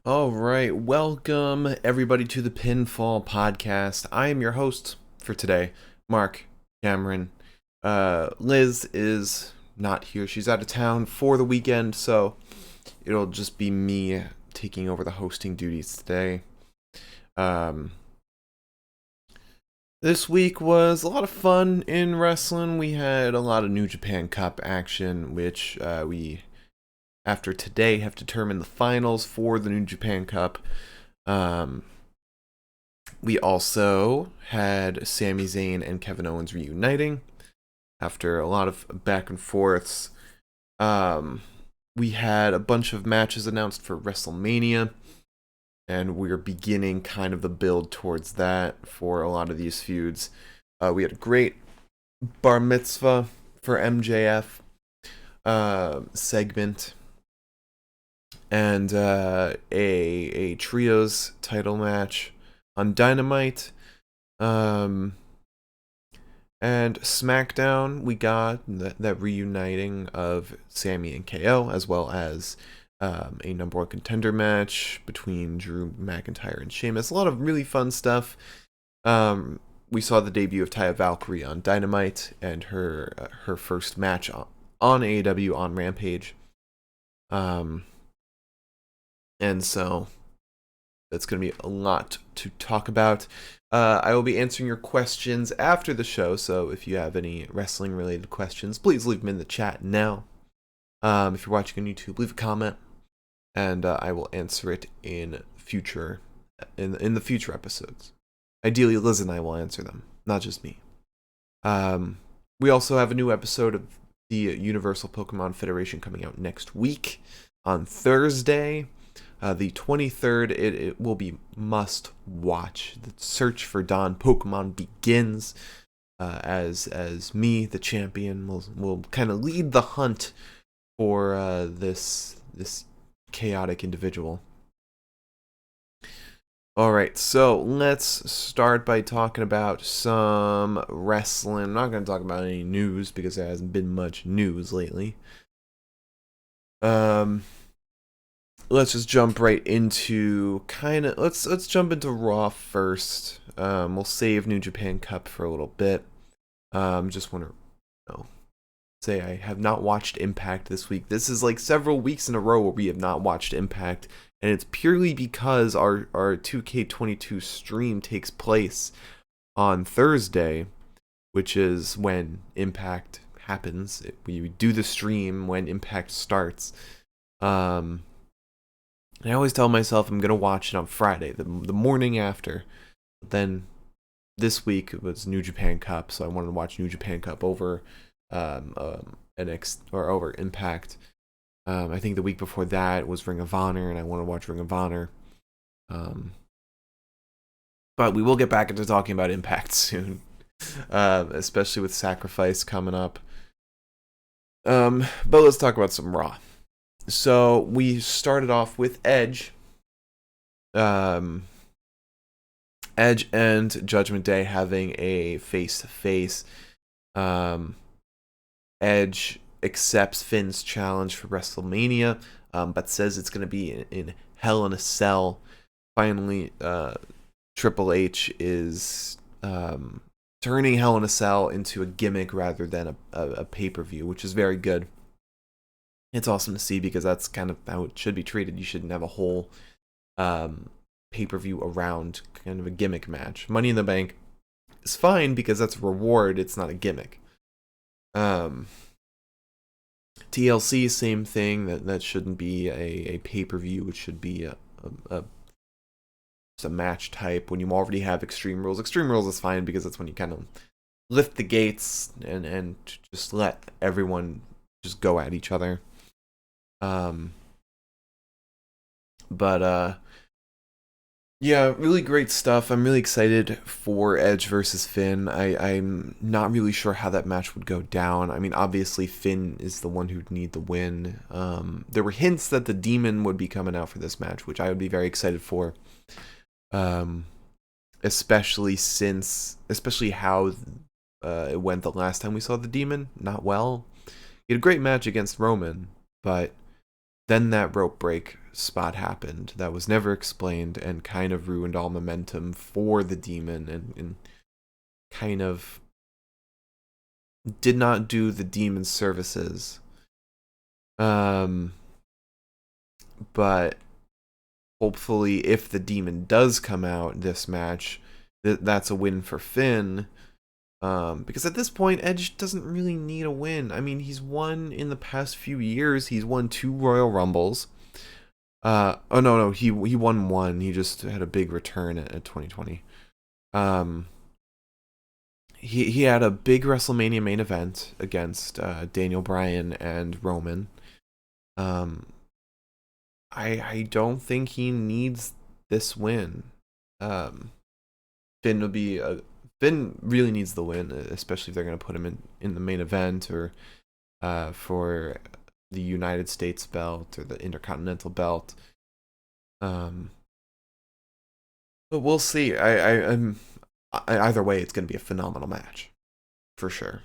All right, welcome everybody to the Pinfall Podcast. I am your host for today, Mark Cameron. Liz is not here; she's out of town for the weekend, so it'll just be me taking over the hosting duties today. Um, this week was a lot of fun in wrestling. We had a lot of New Japan Cup action, which we after today have determined the finals for the New Japan Cup. Um, we also had Sami Zayn and Kevin Owens reuniting after a lot of back and forths. Um, we had a bunch of matches announced for WrestleMania, and we're beginning kind of the build towards that for a lot of these feuds. We had a great bar mitzvah for MJF segment, and a trios title match on Dynamite. Um, and SmackDown, we got that reuniting of Sami and KO, as well as a number one contender match between Drew McIntyre and Sheamus. A lot of really fun stuff. We saw the debut of Taya Valkyrie on Dynamite and her first match on AEW on Rampage. And so that's going to be a lot to talk about. I will be answering your questions after the show, so if you have any wrestling-related questions, please leave them in the chat now. If you're watching on YouTube, leave a comment, and I will answer it in the future episodes. Ideally, Liz and I will answer them, not just me. We also have a new episode of the Universal Pokemon Federation coming out next week on Thursday. The 23rd, it will be must watch. The search for Dawn Pokemon begins as me, the champion, will kind of lead the hunt for this chaotic individual. All right, so let's start by talking about some wrestling. I'm not going to talk about any news because there hasn't been much news lately. Let's just jump right into let's jump into Raw first. We'll save New Japan Cup for a little bit. Just want to say I have not watched Impact this week. This is like several weeks in a row where we have not watched Impact, and it's purely because our 2K22 stream takes place on Thursday, which is when Impact happens. We do the stream when Impact starts. I always tell myself I'm going to watch it on Friday, the morning after. But then this week it was New Japan Cup, so I wanted to watch New Japan Cup over over Impact. I think the week before that was Ring of Honor, and I want to watch Ring of Honor. But we will get back into talking about Impact soon, especially with Sacrifice coming up. But let's talk about some Raw. So we started off with Edge. Edge and Judgment Day having a face-to-face. Edge accepts Finn's challenge for WrestleMania, but says it's going to be in Hell in a Cell. Finally, Triple H is turning Hell in a Cell into a gimmick rather than a pay-per-view, which is very good. It's awesome to see because that's kind of how it should be treated. You shouldn't have a whole pay-per-view around kind of a gimmick match. Money in the Bank is fine because that's a reward. It's not a gimmick. TLC, same thing. That shouldn't be a pay-per-view. It should be just a match type. When you already have Extreme Rules, Extreme Rules is fine because that's when you kind of lift the gates and just let everyone just go at each other. Yeah, really great stuff. I'm really excited for Edge versus Finn. I'm not really sure how that match would go down. I mean, obviously Finn is the one who'd need the win. There were hints that the Demon would be coming out for this match, which I would be very excited for. Especially how it went the last time we saw the Demon. Not well. He had a great match against Roman, but then that rope break spot happened that was never explained and kind of ruined all momentum for the Demon, and kind of did not do the Demon services. But hopefully, if the Demon does come out this match, that's a win for Finn. Because at this point, Edge doesn't really need a win. I mean, he's won in the past few years. He's won 2 Royal Rumbles. Oh no, he won 1. He just had a big return at 2020. He had a big WrestleMania main event against Daniel Bryan and Roman. I don't think he needs this win. Finn really needs the win, especially if they're going to put him in the main event, or for the United States belt or the Intercontinental belt. But we'll see. Either way, it's going to be a phenomenal match, for sure.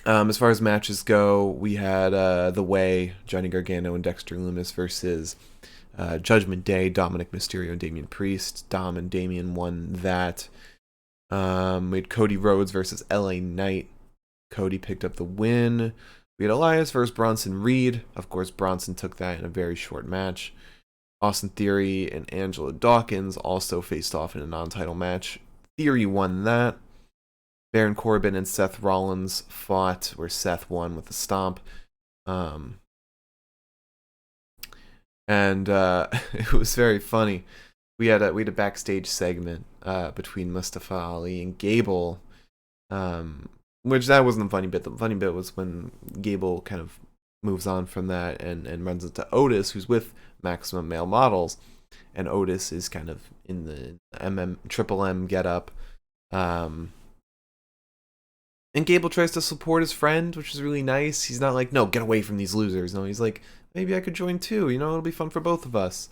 As far as matches go, we had The Way, Johnny Gargano and Dexter Lumis versus Judgment Day, Dominic Mysterio and Damian Priest. Dom and Damian won that. We had Cody Rhodes versus LA Knight. Cody picked up the win. We had Elias versus Bronson Reed. Of course, Bronson took that in a very short match. Austin Theory and Angelo Dawkins also faced off in a non-title match. Theory won that. Baron Corbin and Seth Rollins fought, where Seth won with a stomp. And it was very funny. We had a backstage segment between Mustafa Ali and Gable, which that wasn't the funny bit. The funny bit was when Gable kind of moves on from that and runs into Otis, who's with Maximum Male Models, and Otis is kind of in the Triple M getup. And Gable tries to support his friend, which is really nice. He's not like, no, get away from these losers. No, he's like, maybe I could join too. It'll be fun for both of us.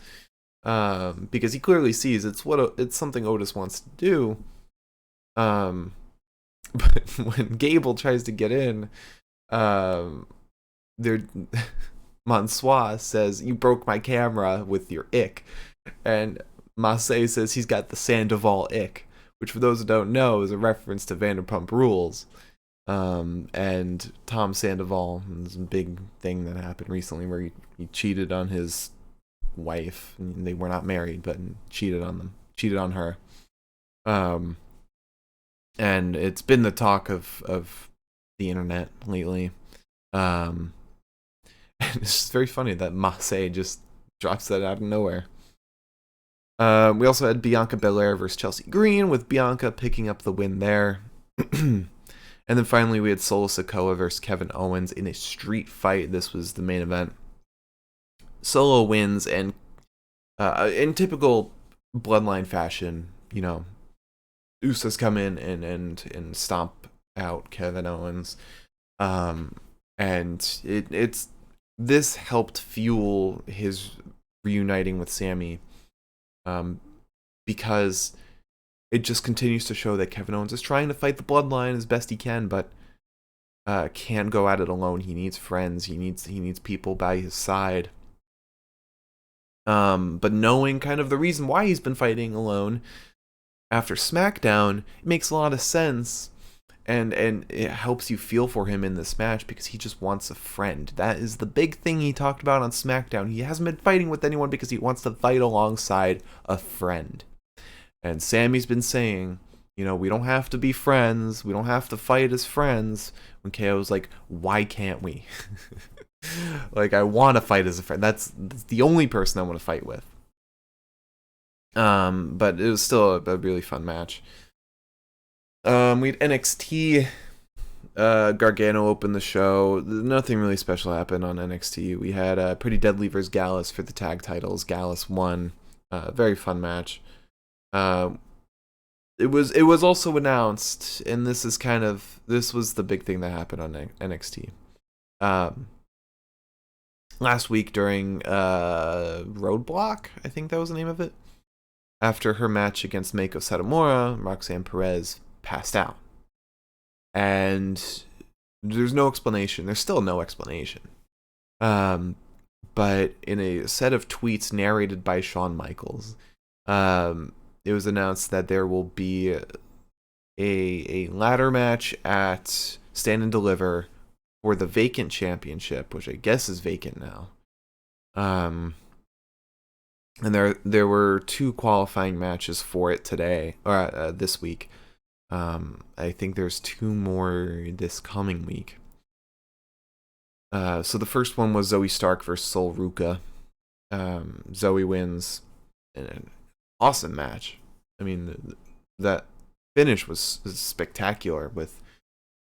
Because he clearly sees it's something Otis wants to do. But when Gable tries to get in, Mansois says, "You broke my camera with your ick," and Massey says he's got the Sandoval ick, which for those who don't know is a reference to Vanderpump Rules. And Tom Sandoval, this big thing that happened recently where he cheated on his wife, and they were not married, but cheated on her. And it's been the talk of the internet lately. And it's just very funny that Massey just drops that out of nowhere. We also had Bianca Belair versus Chelsea Green, with Bianca picking up the win there. And then finally we had Solo Sikoa versus Kevin Owens in a street fight. This was the main event. Solo wins, and in typical Bloodline fashion, Usos come in and stomp out Kevin Owens. And this helped fuel his reuniting with Sami, because it just continues to show that Kevin Owens is trying to fight the Bloodline as best he can, but can't go at it alone. He needs friends. He needs people by his side. But knowing kind of the reason why he's been fighting alone after SmackDown, it makes a lot of sense. And it helps you feel for him in this match, because he just wants a friend. That is the big thing he talked about on SmackDown. He hasn't been fighting with anyone because he wants to fight alongside a friend. And Sammy's been saying, we don't have to be friends. We don't have to fight as friends. When KO's like, why can't we? Like, I want to fight as a friend. That's the only person I want to fight with. But it was still a really fun match. We had NXT. Gargano opened the show. Nothing really special happened on NXT. We had Pretty Deadly versus Gallus for the tag titles. Gallus won. Very fun match. It was also announced, and this was the big thing that happened on NXT. Last week during Roadblock, I think that was the name of it. After her match against Meiko Satomura, Roxanne Perez passed out. And there's no explanation. There's still no explanation. Um, but in a set of tweets narrated by Shawn Michaels, it was announced that there will be a ladder match at Stand and Deliver for the vacant championship, which I guess is vacant now. And there were two qualifying matches for it today or this week. I think there's two more this coming week. So the first one was Zoe Stark versus Sol Ruka. Zoe wins in an awesome match. I mean, that finish was spectacular with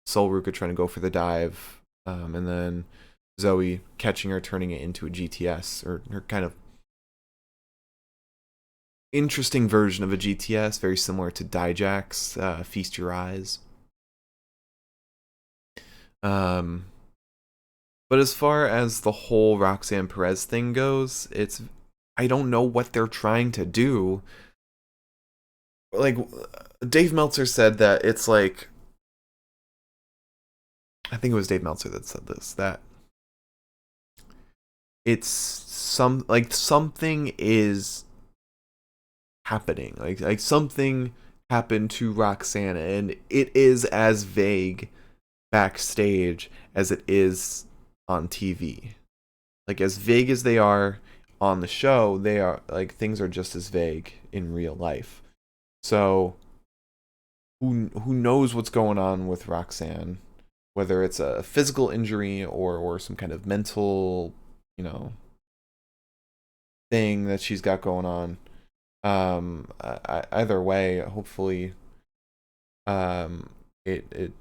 Sol Ruka trying to go for the dive, and then Zoe catching her, turning it into a GTS, or her kind of interesting version of a GTS, very similar to Dijak's Feast Your Eyes. Um, but as far as the whole Roxanne Perez thing goes, I don't know what they're trying to do. Like, Dave Meltzer said that it's like, I think it was Dave Meltzer that said this, that it's something is happening. Like something happened to Roxanne, and it is as vague backstage as it is on TV. Like, as vague as they are on the show, they are like, things are just as vague in real life. So who knows what's going on with Roxanne, whether it's a physical injury or some kind of mental, thing that she's got going on. Either way, hopefully, it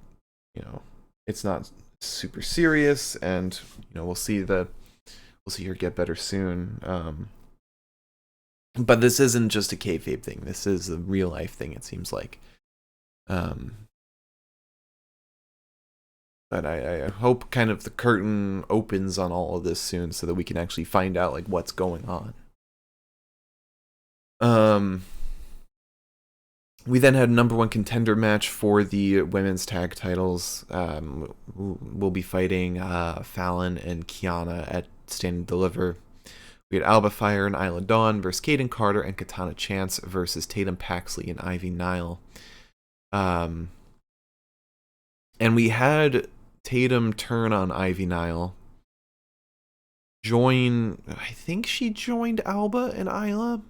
it's not super serious, and we'll see her get better soon. But this isn't just a kayfabe thing. This is a real life thing. It seems like. But I hope kind of the curtain opens on all of this soon, so that we can actually find out like what's going on. We then had a number one contender match for the women's tag titles. We'll be fighting Fallon and Kiana at Stand and Deliver. We had Alba Fire and Isla Dawn versus Kaden Carter and Katana Chance versus Tatum Paxley and Ivy Nile. And we had Tatum turn on Ivy Nile. I think she joined Alba and Isla.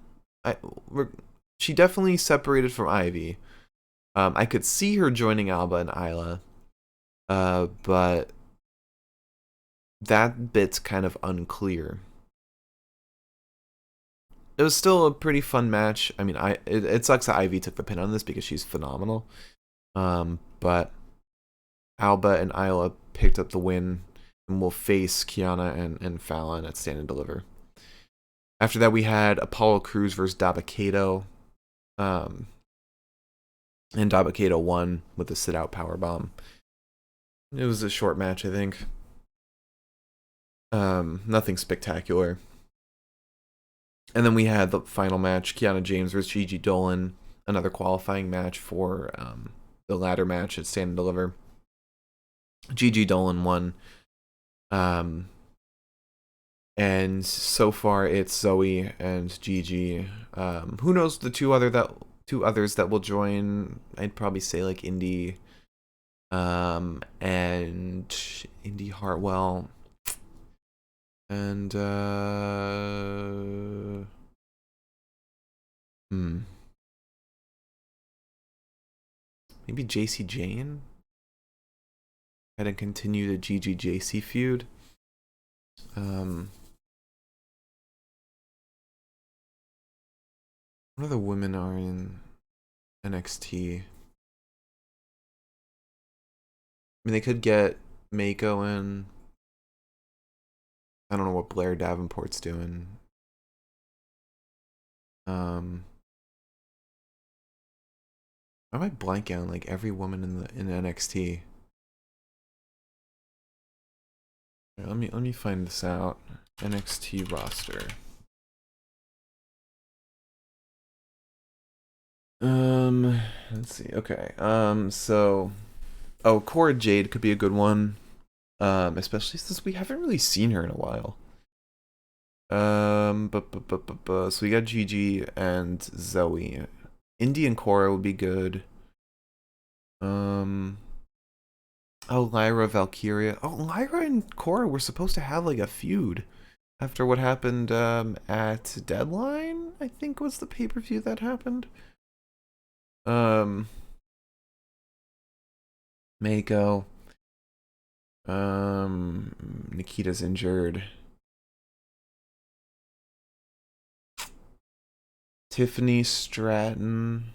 She definitely separated from Ivy. I could see her joining Alba and Isla, but that bit's kind of unclear. It was still a pretty fun match. I mean, it sucks that Ivy took the pin on this because she's phenomenal. But Alba and Isla picked up the win and will face Kiana and Fallon at Stand and Deliver. After that, we had Apollo Crews versus Dabba-Kato. And Dabba-Kato won with a sit-out powerbomb. It was a short match, I think. Nothing spectacular. And then we had the final match, Kiana James versus Gigi Dolan, another qualifying match for the ladder match at Stand and Deliver. Gigi Dolan won. And so far it's Zoe and Gigi. Who knows the two others that will join? I'd probably say like Indy, and Indy Hartwell, and maybe JC Jane. Kind of continue the Gigi JC feud. What other women are in NXT? I mean, they could get Mako in. I don't know what Blair Davenport's doing. Why am I blanking on like every woman in NXT? Let me find this out. NXT roster. Let's see. Okay. So Cora Jade could be a good one. especially since we haven't really seen her in a while. So we got Gigi and Zoe. Indy and Cora would be good. Oh, Lyra, Valkyria. Oh, Lyra and Cora were supposed to have like a feud after what happened at Deadline, I think was the pay-per-view that happened. Mako. Nikita's injured. Tiffany Stratton.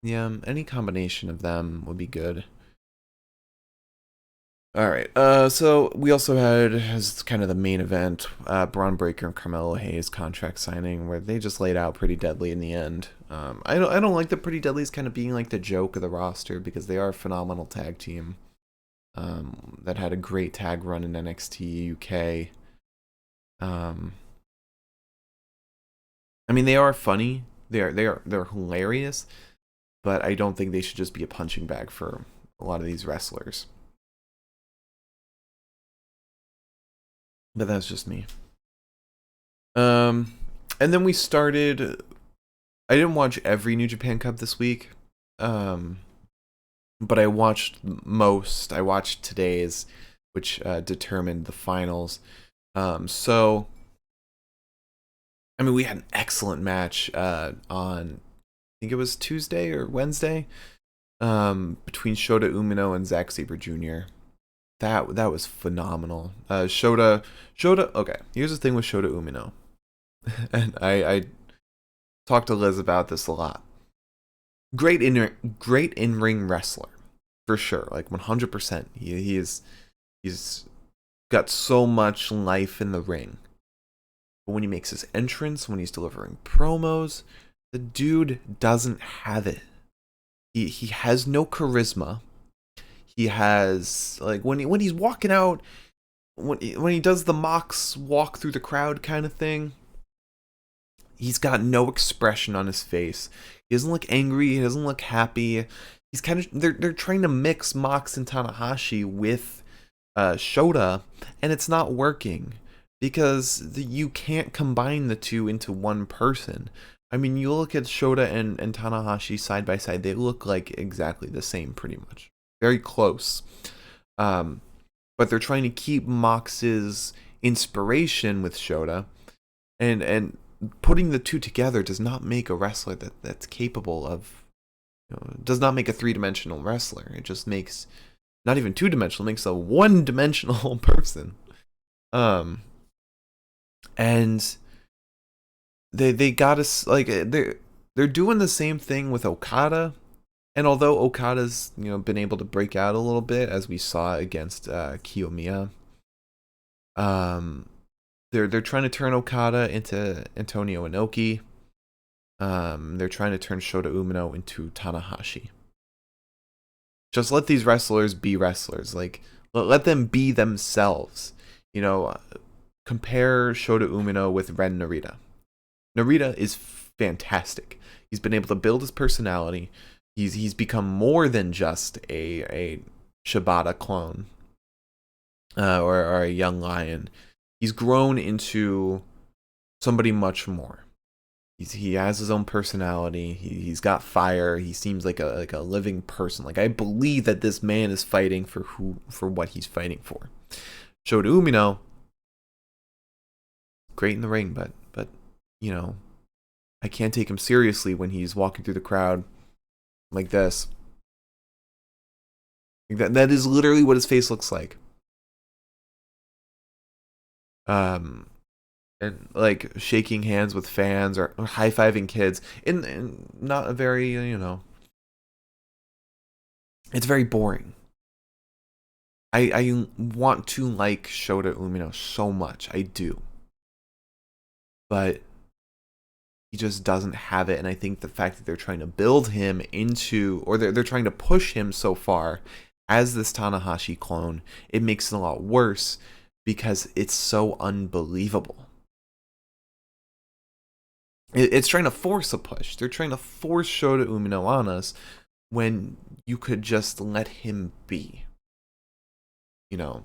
Yeah, any combination of them would be good. All right. So we also had as kind of the main event, Braun Breaker and Carmelo Hayes contract signing, where they just laid out Pretty Deadly in the end. I don't like the Pretty Deadlies kind of being like the joke of the roster because they are a phenomenal tag team. That had a great tag run in NXT UK. I mean, they are funny. They're hilarious, but I don't think they should just be a punching bag for a lot of these wrestlers. But that's just me. And then we started. I didn't watch every New Japan Cup this week, but I watched most. I watched today's, which determined the finals. So, I mean, we had an excellent match on, I think it was Tuesday or Wednesday, between Shota Umino and Zack Sabre Jr. That was phenomenal. Shota. Okay, here's the thing with Shota Umino, and I talked to Liz about this a lot. Great in ring wrestler, for sure. Like 100%. He's got so much life in the ring. But when he makes his entrance, when he's delivering promos, the dude doesn't have it. He has no charisma. He has like when he's walking out, when he does the Mox walk through the crowd kind of thing, he's got no expression on his face. He doesn't look angry. He doesn't look happy. He's kind of they're trying to mix Mox and Tanahashi with Shota, and it's not working because you can't combine the two into one person. I mean, you look at Shota and Tanahashi side by side; they look like exactly the same, pretty much, very close. But they're trying to keep Mox's inspiration with Shota, and putting the two together does not make a wrestler that's capable of, does not make a three-dimensional wrestler. It just makes not even two-dimensional, it makes a one-dimensional person. And they got us like they're doing the same thing with Okada. And although Okada's been able to break out a little bit, as we saw against Kiyomiya, they're trying to turn Okada into Antonio Inoki. They're trying to turn Shota Umino into Tanahashi. Just let these wrestlers be wrestlers. Like let them be themselves. Compare Shota Umino with Ren Narita. Narita is fantastic. He's been able to build his personality. He's become more than just a Shibata clone or a young lion. He's grown into somebody much more. He has his own personality. He's got fire. He seems like a living person. Like I believe that this man is fighting for what he's fighting for. Shota Umino, great in the ring, but I can't take him seriously when he's walking through the crowd like this. That is literally what his face looks like. And like shaking hands with fans or high-fiving kids in not a very, it's very boring. I want to like Shota Umino so much. I do. But he just doesn't have it, and I think the fact that they're trying to build him into, or they're trying to push him so far as this Tanahashi clone, it makes it a lot worse because it's so unbelievable. It's trying to force a push. They're trying to force Shota Umino on us when you could just let him be. You know,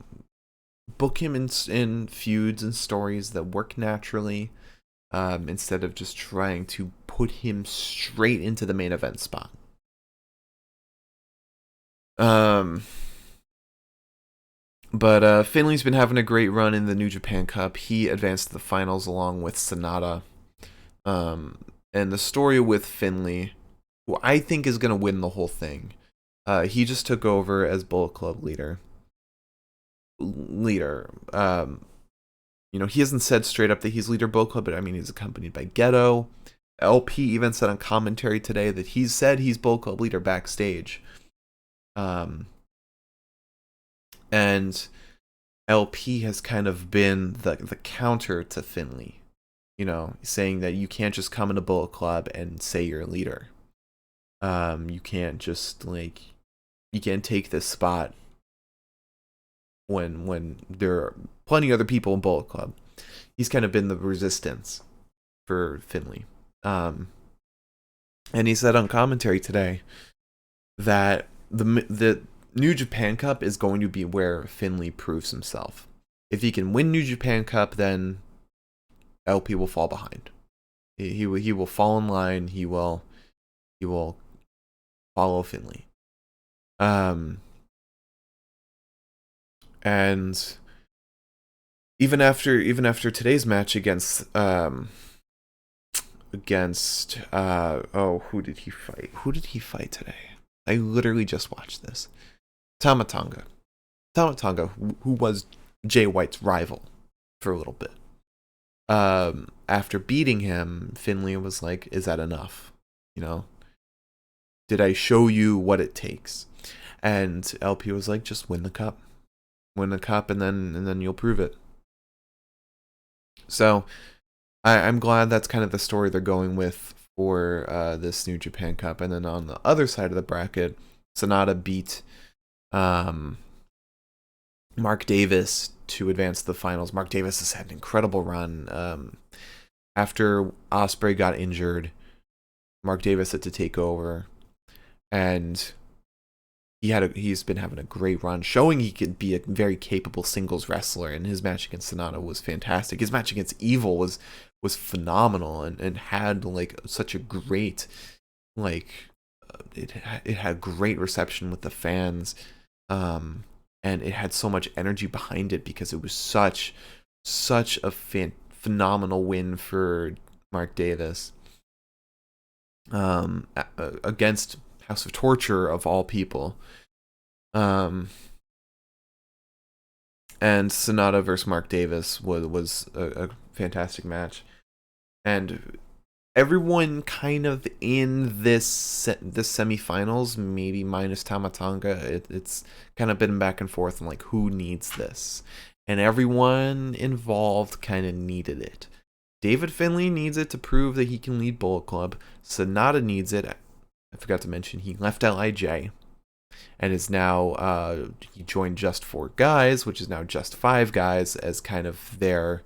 book him in feuds and stories that work naturally, instead of just trying to put him straight into the main event spot. But Finley's been having a great run in the New Japan Cup. He advanced to the finals along with Sonata. And the story with Finley, who I think is going to win the whole thing, he just took over as Bullet Club leader. He hasn't said straight up that he's leader Bullet Club, but I mean, he's accompanied by Ghetto. LP even said on commentary today that he said he's Bullet Club leader backstage. And LP has kind of been the counter to Finley, saying that you can't just come into Bullet Club and say you're a leader. You can't just you can't take this spot when there are plenty of other people in Bullet Club. He's kind of been the resistance for Finley. And he said on commentary today that the New Japan Cup is going to be where Finley proves himself. If he can win New Japan Cup, then LP will fall behind. He will fall in line. He will follow Finley. And even after today's match against who did he fight? Who did he fight today? I literally just watched this. Tama Tonga, who was Jay White's rival for a little bit. After beating him, Finley was like, "Is that enough? Did I show you what it takes?" And LP was like, "Just win the cup, and then you'll prove it." So I'm glad that's kind of the story they're going with for this New Japan Cup. And then on the other side of the bracket, Sonata beat Mark Davis to advance to the finals. Mark Davis has had an incredible run. After Ospreay got injured, Mark Davis had to take over, and he's been having a great run, showing he could be a very capable singles wrestler. And his match against Sonata was fantastic. His match against Evil was phenomenal, and had such a great it had great reception with the fans. And it had so much energy behind it because it was such a phenomenal win for Mark Davis against House of Torture of all people. And Sonata versus Mark Davis was a fantastic match, and everyone kind of in this semifinals, maybe minus Tama Tonga, it's kind of been back and forth on who needs this, and everyone involved kind of needed it. David Finlay needs it to prove that he can lead Bullet Club. Sonata needs it. I forgot to mention he left LIJ and is now he joined Just 4 Guys, which is now Just 5 Guys, as kind of their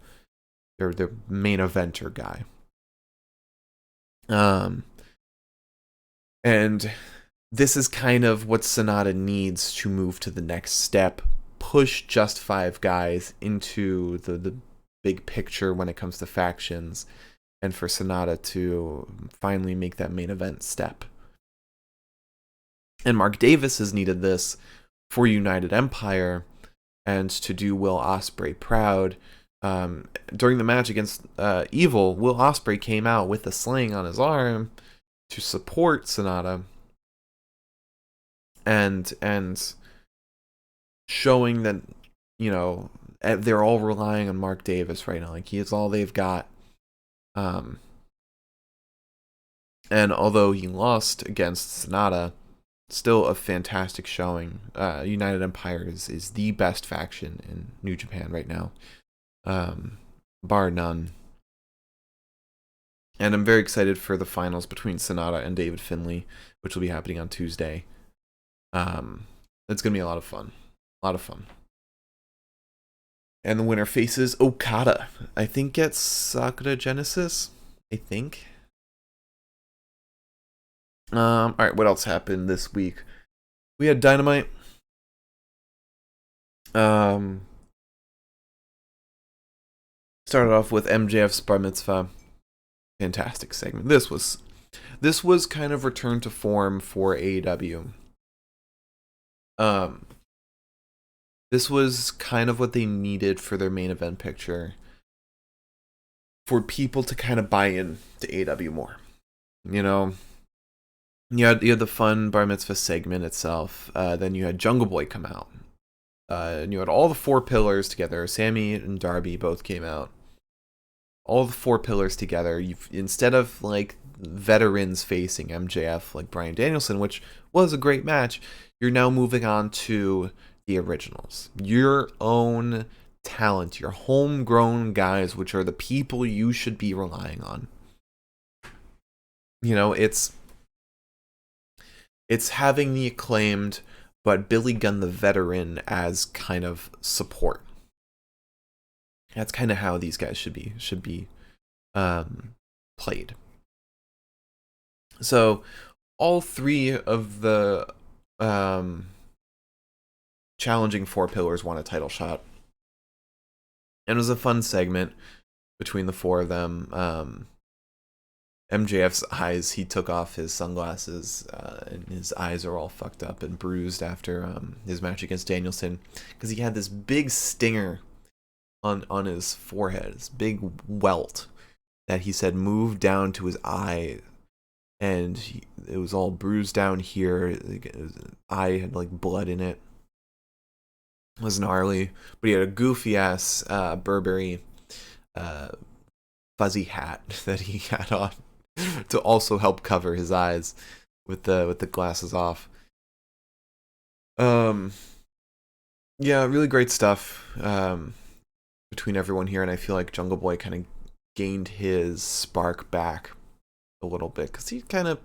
main eventer guy. And this is kind of what Sonata needs to move to the next step, push Just 5 Guys into the big picture when it comes to factions, and for Sonata to finally make that main event step. And Mark Davis has needed this for United Empire and to do Will Ospreay proud. During the match against Evil, Will Ospreay came out with a sling on his arm to support Sonata, and showing that they're all relying on Mark Davis right now. He is all they've got. And although he lost against Sonata, still a fantastic showing. United Empire is the best faction in New Japan right now, bar none. And I'm very excited for the finals between Sonata and David Finlay, which will be happening on Tuesday. It's going to be a lot of fun. And the winner faces Okada. I think gets Sakura Genesis. I think. All right, what else happened this week? We had Dynamite. Started off with MJF's Bar Mitzvah. Fantastic segment. This was kind of return to form for AEW. Um, this was kind of what they needed for their main event picture, for people to kind of buy in to AEW more. You know, you had the fun Bar Mitzvah segment itself. Then you had Jungle Boy come out. And you had all the four pillars together. Sami and Darby both came out. All the four pillars together. Instead of like veterans facing MJF like Bryan Danielson, which was a great match, you're now moving on to the originals. Your own talent, your homegrown guys, which are the people you should be relying on. You know, it's having the Acclaimed, but Billy Gunn the veteran as kind of support. That's kind of how these guys should be played. So all three of the challenging four pillars won a title shot. And it was a fun segment between the four of them. MJF's eyes, he took off his sunglasses, and his eyes are all fucked up and bruised after his match against Danielson, because he had this big stinger on his forehead, this big welt that he said moved down to his eye, and it was all bruised down here. His eye had like blood in it. It was gnarly, but he had a goofy ass Burberry fuzzy hat that he had on to also help cover his eyes with the glasses off. Yeah, really great stuff between everyone here, and I feel like Jungle Boy kind of gained his spark back a little bit, because he kind of,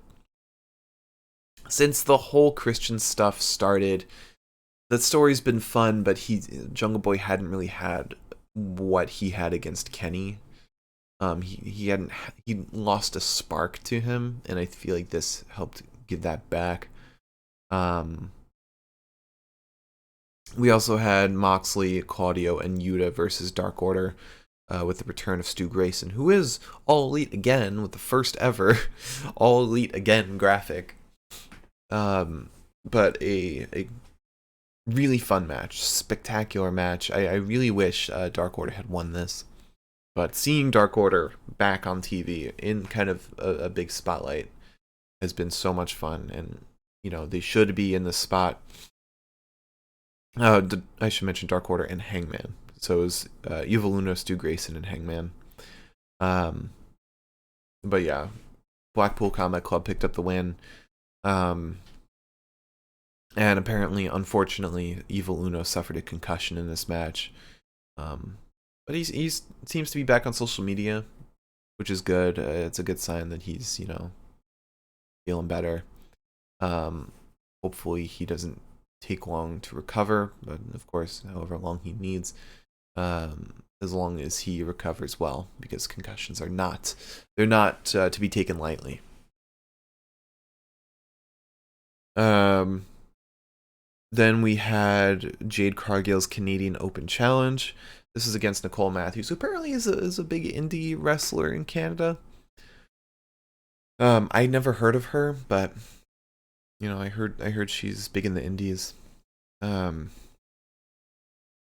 since the whole Christian stuff started, that story's been fun, but Jungle Boy hadn't really had what he had against Kenny. He lost a spark to him, and I feel like this helped give that back. We also had Moxley, Claudio, and Yuta versus Dark Order, with the return of Stu Grayson, who is All Elite again with the first ever All Elite again graphic. But a really fun match, spectacular match. I really wish Dark Order had won this. But seeing Dark Order back on TV in kind of a big spotlight has been so much fun, and you know, they should be in the spot. I should mention Dark Order and Hangman. So it was Evil Uno, Stu Grayson, and Hangman. But yeah, Blackpool Combat Club picked up the win. And apparently, unfortunately, Evil Uno suffered a concussion in this match. But he seems to be back on social media, which is good. It's a good sign that he's, you know, feeling better. Hopefully he doesn't take long to recover, but of course, however long he needs, as long as he recovers well, because concussions are not to be taken lightly. Then we had Jade Cargill's Canadian Open Challenge. This is against Nicole Matthews, who apparently is a big indie wrestler in Canada. I never heard of her, but you know, I heard she's big in the indies.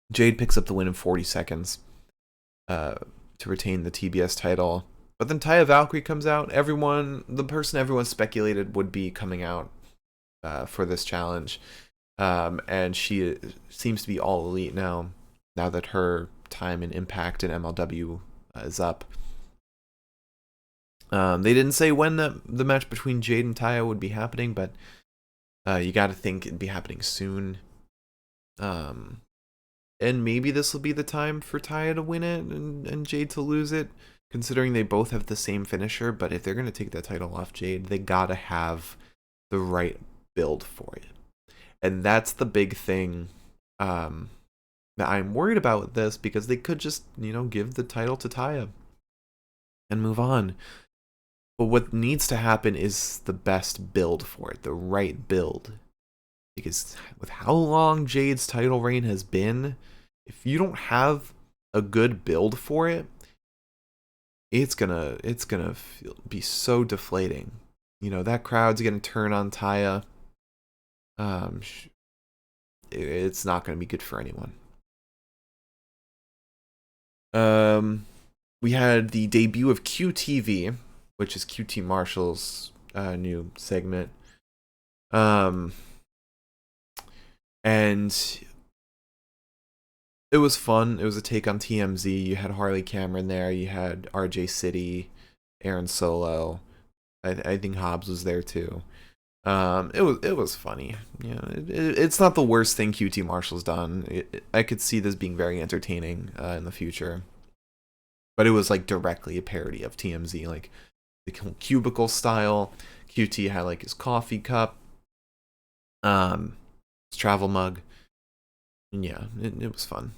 Jade picks up the win in 40 seconds to retain the TBS title. But then Taya Valkyrie comes out. The person everyone speculated would be coming out for this challenge. And she seems to be All Elite now that her time in Impact and MLW is up. They didn't say when the match between Jade and Taya would be happening, but you got to think it'd be happening soon. And maybe this will be the time for Taya to win it and Jade to lose it, considering they both have the same finisher. But if they're going to take that title off Jade, they got to have the right build for it. And that's the big thing that I'm worried about with this, because they could just, you know, give the title to Taya and move on. But what needs to happen is the best build for it, the right build. Because with how long Jade's title reign has been, if you don't have a good build for it, it's gonna be so deflating. You know, that crowd's gonna turn on Taya. It's not gonna be good for anyone. We had the debut of QTV, which is QT Marshall's new segment. And it was fun. It was a take on TMZ. You had Harley Cameron there. You had RJ City, Aaron Solo. I think Hobbs was there too. It was funny. You know, it's not the worst thing QT Marshall's done. I could see this being very entertaining in the future. But it was like directly a parody of TMZ, like the cubicle style. QT had like his coffee cup, his travel mug. And yeah, it was fun.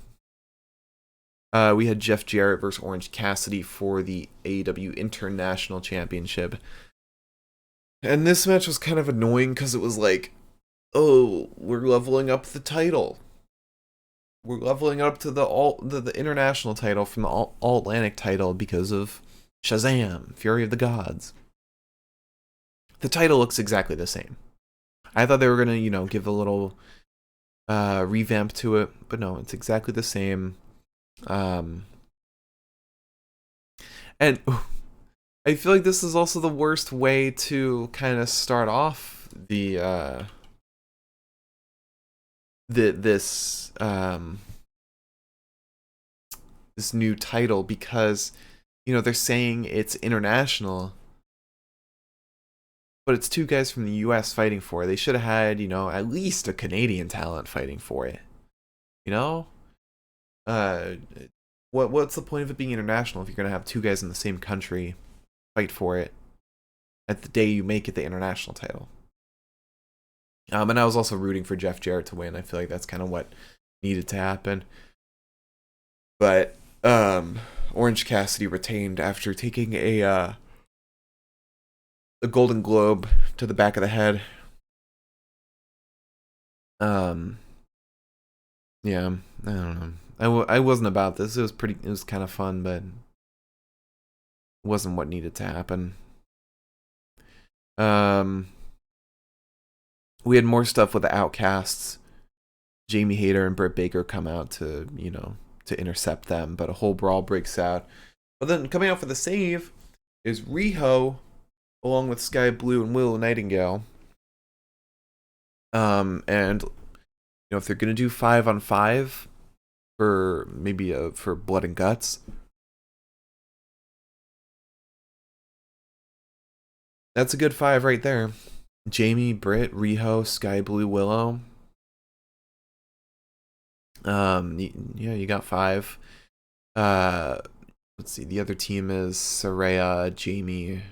We had Jeff Jarrett versus Orange Cassidy for the AEW International Championship. And this match was kind of annoying because it was like, oh, we're leveling up the title. We're leveling up to the international title from the All Atlantic title because of Shazam, Fury of the Gods. The title looks exactly the same. I thought they were gonna, you know, give a little revamp to it, but no, it's exactly the same. And I feel like this is also the worst way to kind of start off this new title, because, you know, they're saying it's international, but it's two guys from the US fighting for it. They should have had, you know, at least a Canadian talent fighting for it. You know? What's the point of it being international if you're gonna have two guys in the same country fight for it at the day you make it the international title? And I was also rooting for Jeff Jarrett to win. I feel like that's kind of what needed to happen. But Orange Cassidy retained after taking a Golden Globe to the back of the head. Yeah, I don't know. I wasn't about this. It was kind of fun, but it wasn't what needed to happen. We had more stuff with the Outcasts. Jamie Hayter and Britt Baker come out to, you know, to intercept them, but a whole brawl breaks out. But then coming out for the save is Riho, along with Sky Blue and Willow Nightingale. And you know, if they're gonna do 5-on-5 for maybe for Blood and Guts, that's a good 5 right there. Jamie, Britt, Riho, Sky Blue, Willow. Yeah, you got 5. Let's see. The other team is Saraya, Jamie,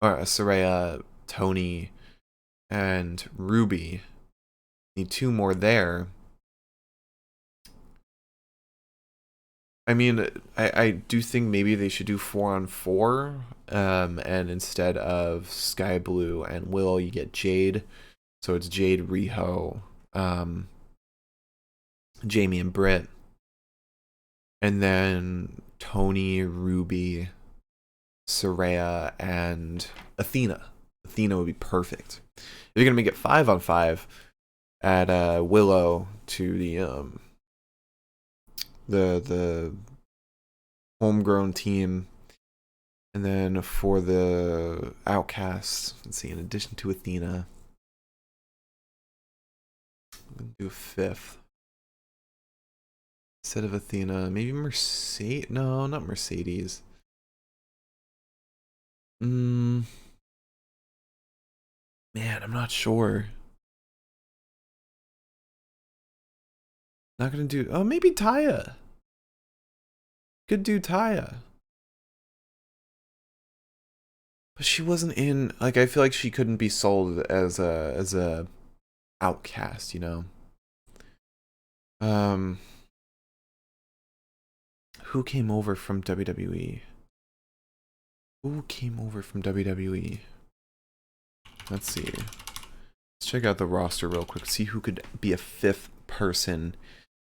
or Saraya, Tony, and Ruby. Need 2 more there. I mean, I do think maybe they should do 4-on-4, and instead of Sky Blue and Willow, you get Jade. So it's Jade, Riho, Jamie, and Britt. And then Tony, Ruby, Saraya, and Athena. Athena would be perfect. If you're gonna make it 5-on-5, add Willow to the homegrown team. And then for the Outcasts, let's see, in addition to Athena, I'm gonna do a 5th. Instead of Athena, maybe Mercedes? No, not Mercedes. Man, I'm not sure. Not gonna do. Oh, maybe Taya. Could do Taya. But she wasn't in. Like, I feel like she couldn't be sold as a outcast. You know. Who came over from WWE? Who came over from WWE? Let's see. Let's check out the roster real quick. See who could be a fifth person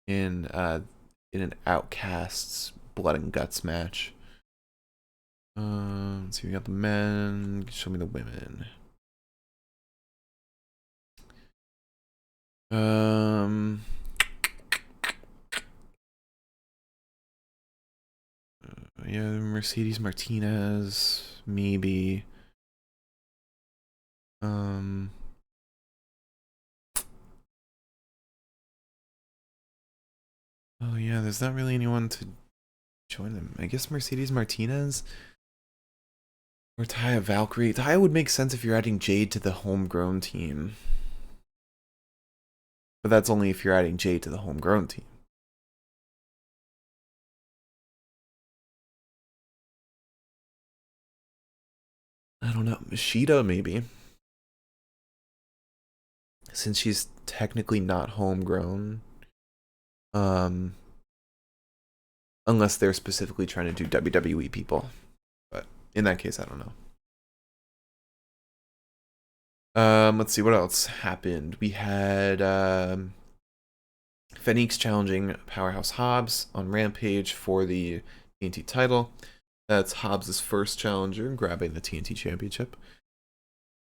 in an Outcasts Blood and Guts match. Let's see. We got the men. Show me the women. Yeah, Mercedes Martinez, maybe. Oh yeah, there's not really anyone to join them. I guess Mercedes Martinez or Taya Valkyrie. Taya would make sense if you're adding Jade to the homegrown team. But that's only if you're adding Jade to the homegrown team. I don't know. Mishita, maybe. Since she's technically not homegrown. Unless they're specifically trying to do WWE people. But in that case, I don't know. Let's see what else happened. We had Phoenix challenging Powerhouse Hobbs on Rampage for the TNT title. That's Hobbs' first challenger grabbing the TNT Championship.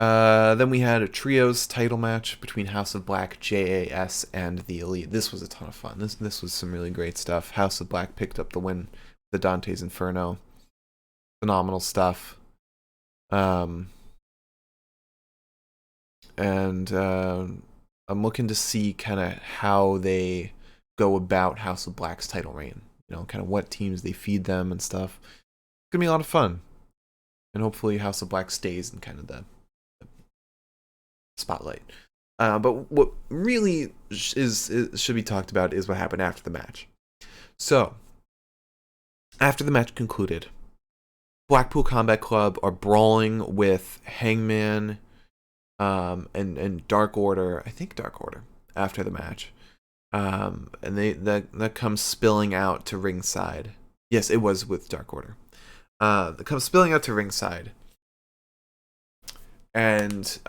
Then we had a trios title match between House of Black, JAS, and the Elite. This was a ton of fun. This was some really great stuff. House of Black picked up the win, the Dante's Inferno. Phenomenal stuff. And I'm looking to see kind of how they go about House of Black's title reign. You know, kind of what teams they feed them and stuff. It's gonna be a lot of fun, and hopefully House of Black stays in kind of the spotlight. But what really should be talked about is what happened after the match. So, after the match concluded, Blackpool Combat Club are brawling with Hangman and Dark Order. I think Dark Order after the match. And that comes spilling out to ringside. Yes, it was with Dark Order. That comes spilling out to ringside. And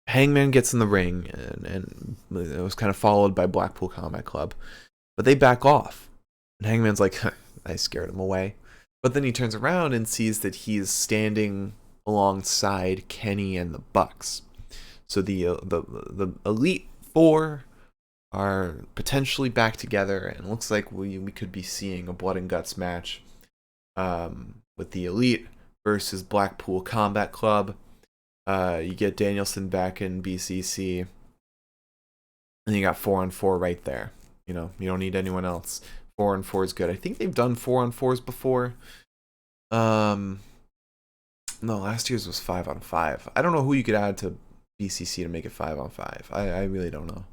Hangman gets in the ring, and it was kind of followed by Blackpool Combat Club. But they back off. And Hangman's like, I scared him away. But then he turns around and sees that he's standing alongside Kenny and the Bucks. So the Elite Four are potentially back together, and it looks like we could be seeing a Blood and Guts match with the Elite versus Blackpool Combat Club. You get Danielson back in BCC, and you got 4-on-4 right there. You know, you don't need anyone else. 4-on-4 is good. I think they've done 4-on-4s before. No, last year's was 5-on-5. I don't know who you could add to BCC to make it 5-on-5. I really don't know.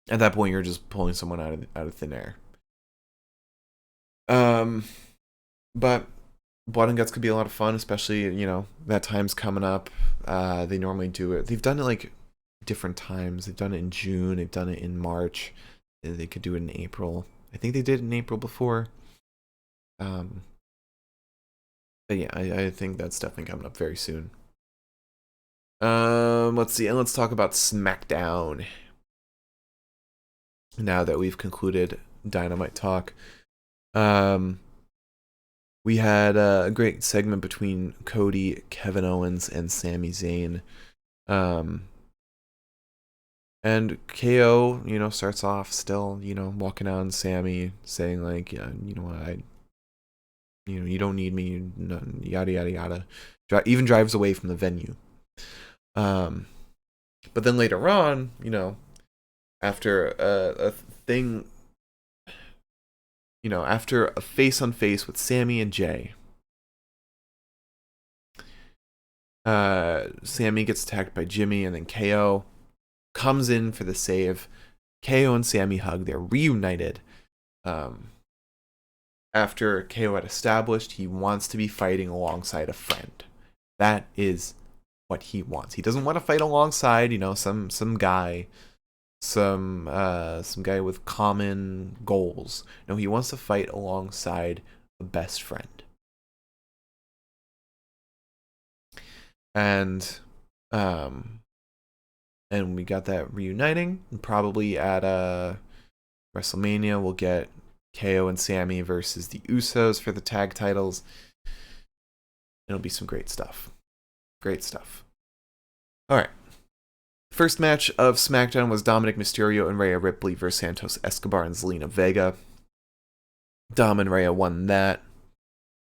At that point, you're just pulling someone out of thin air. But Blood and Guts could be a lot of fun, especially, you know, that time's coming up. They normally do it. They've done it like different times. They've done it in June. They've done it in March. They could do it in April. I think they did it in April before. But yeah, I think that's definitely coming up very soon. Let's see, and let's talk about SmackDown. Now that we've concluded Dynamite talk. We had a great segment between Cody, Kevin Owens, and Sami Zayn. And KO, you know, starts off still, you know, walking out on Sami, saying like, yeah, you know what, you don't need me, yada yada yada. Even drives away from the venue. But then later on, you know, after a thing, you know, after a face-on-face with Sami and Jay, Sami gets attacked by Jimmy, and then KO comes in for the save. KO and Sami hug. They're reunited. After KO had established he wants to be fighting alongside a friend. That is what he wants. He doesn't want to fight alongside, you know, some guy, some guy with common goals. No, he wants to fight alongside a best friend. And and we got that reuniting. And probably at WrestleMania we'll get KO and Sami versus the Usos for the tag titles. It'll be some great stuff. Great stuff. All right. First match of SmackDown was Dominic Mysterio and Rhea Ripley versus Santos Escobar and Zelina Vega. Dom and Rhea won that.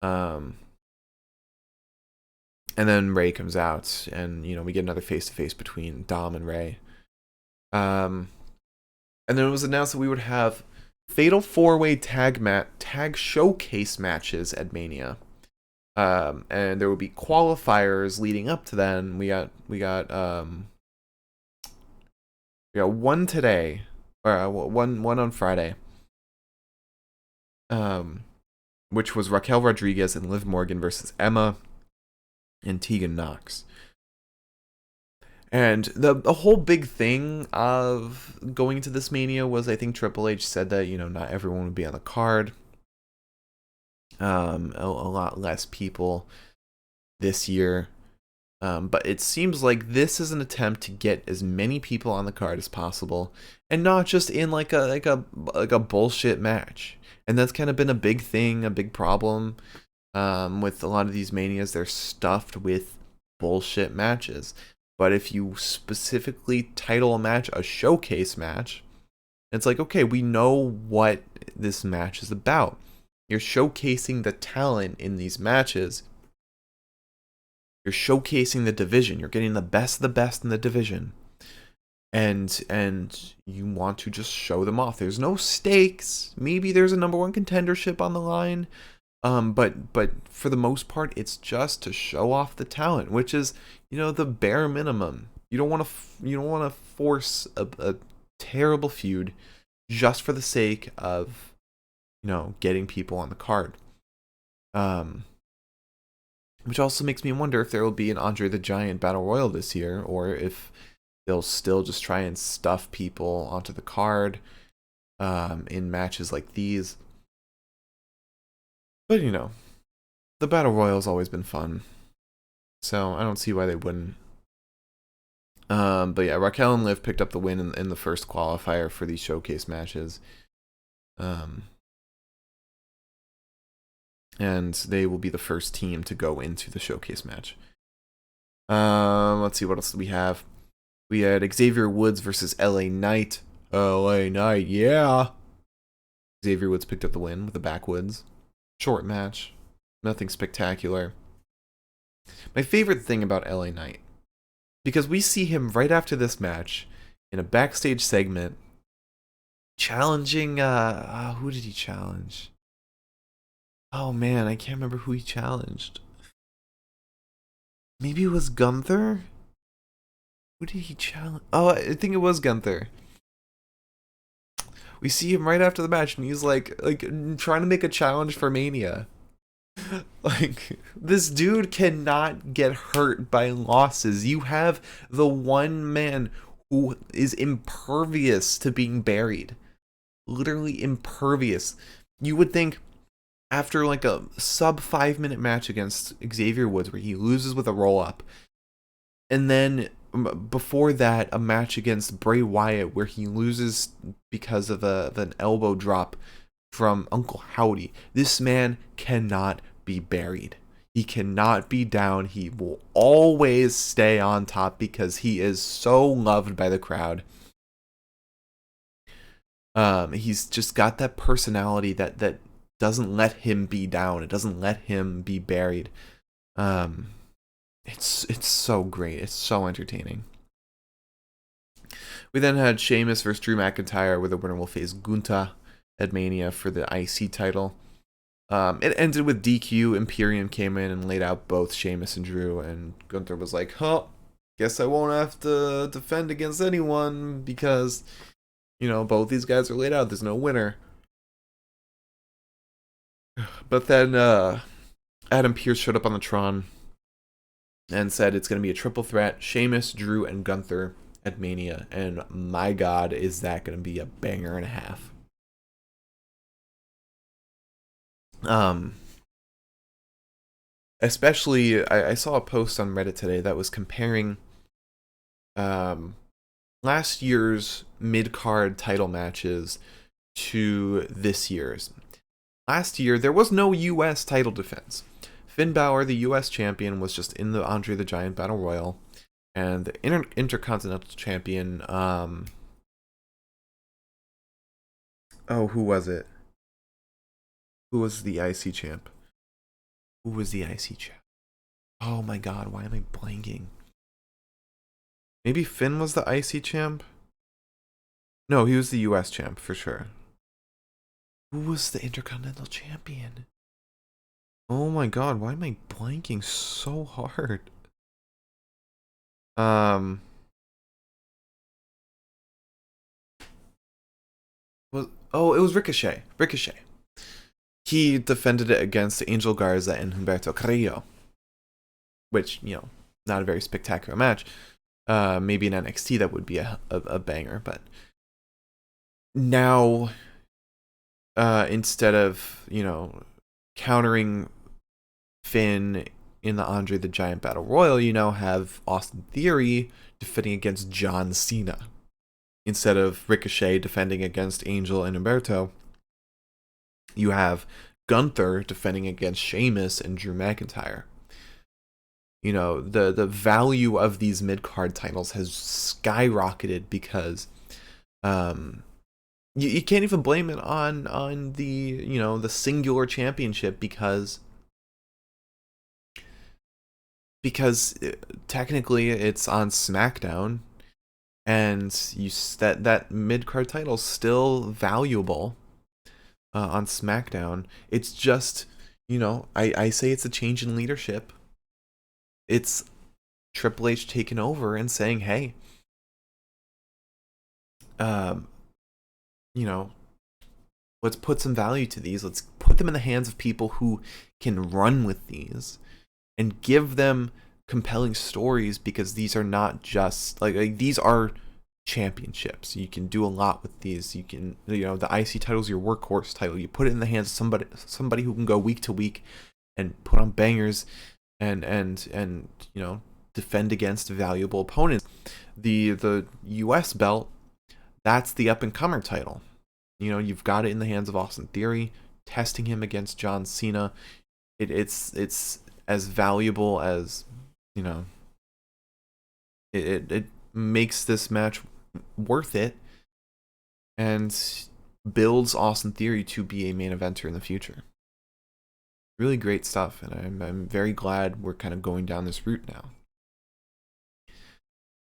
And then Ray comes out, and we get another face-to-face between Dom and Ray. And then it was announced that we would have Fatal 4-Way tag showcase matches at Mania. And there would be qualifiers leading up to then. We got one today, or one on Friday, which was Raquel Rodriguez and Liv Morgan versus Emma and Tegan Nox. And the whole big thing of going to this Mania was, I think Triple H said that not everyone would be on the card. A lot less people this year. But it seems like this is an attempt to get as many people on the card as possible, and not just in like a bullshit match. And that's kind of been a big thing, a big problem with a lot of these Manias. They're stuffed with bullshit matches. But if you specifically title a match a showcase match, it's like, okay, we know what this match is about. You're showcasing the talent in these matches. You're showcasing the division. You're getting the best of the best in the division. And you want to just show them off. There's no stakes. Maybe there's a number one contendership on the line. But for the most part, it's just to show off the talent, which is, the bare minimum. You don't want to force a terrible feud just for the sake of, getting people on the card. Which also makes me wonder if there will be an Andre the Giant Battle Royal this year, or if they'll still just try and stuff people onto the card in matches like these. But, the Battle Royal's always been fun, so I don't see why they wouldn't. But yeah, Raquel and Liv picked up the win in the first qualifier for these showcase matches. And they will be the first team to go into the showcase match. Let's see, what else do we have? We had Xavier Woods versus LA Knight. LA Knight, yeah. Xavier Woods picked up the win with the backwoods. Short match. Nothing spectacular. My favorite thing about LA Knight, because we see him right after this match in a backstage segment challenging, who did he challenge? Oh man, I can't remember who he challenged. Maybe it was Gunther? Who did he challenge? Oh, I think it was Gunther. We see him right after the match, and he's like trying to make a challenge for Mania. Like, this dude cannot get hurt by losses. You have the one man who is impervious to being buried. Literally impervious. You would think after like a sub 5-minute match against Xavier Woods where he loses with a roll up, and then before that a match against Bray Wyatt where he loses because of an elbow drop from Uncle Howdy, this man cannot be buried. He cannot be down. He will always stay on top because he is so loved by the crowd. He's just got that personality that doesn't let him be down. It doesn't let him be buried. It's so great. It's so entertaining. We then had Sheamus versus Drew McIntyre, where the winner will face Gunther at Mania for the IC title. It ended with DQ. Imperium came in and laid out both Sheamus and Drew, and Gunther was like, guess I won't have to defend against anyone because, both these guys are laid out. There's no winner. But then Adam Pearce showed up on the Tron and said it's going to be a triple threat: Sheamus, Drew, and Gunther at Mania, and my God, is that going to be a banger and a half. Especially, I saw a post on Reddit today that was comparing last year's mid-card title matches to this year's. Last year, there was no U.S. title defense. Finn Balor, the U.S. champion, was just in the Andre the Giant Battle Royal, and the Intercontinental champion, who was it? Who was the IC champ? Who was the IC champ? Oh my God, why am I blanking? Maybe Finn was the IC champ? No, he was the US champ for sure. Who was the Intercontinental champion? Oh my God, why am I blanking so hard? It was Ricochet. Ricochet. He defended it against Angel Garza and Humberto Carrillo, which, you know, not a very spectacular match. Maybe in NXT that would be a banger, but now, instead of, you know, countering Finn in the Andre the Giant Battle Royal, you now have Austin Theory defending against John Cena instead of Ricochet defending against Angel and Humberto. You have Gunther defending against Sheamus and Drew McIntyre. You know, the value of these mid-card titles has skyrocketed because you can't even blame it on the, you know, the singular championship because technically it's on SmackDown, and that mid-card title is still valuable on SmackDown. It's just, you know, I say it's a change in leadership. It's Triple H taking over and saying, hey, you know, let's put some value to these. Let's put them in the hands of people who can run with these and give them compelling stories, because these are not just like these are championships. You can do a lot with these. You can, you know, the IC title is your workhorse title. You put it in the hands of somebody who can go week to week and put on bangers and you know, defend against valuable opponents. The US belt, that's the up and comer title. You know, you've got it in the hands of Austin Theory, testing him against John Cena. It's as valuable as, you know, it makes this match worth it and builds Austin Theory to be a main eventer in the future. Really great stuff, and I'm very glad we're kind of going down this route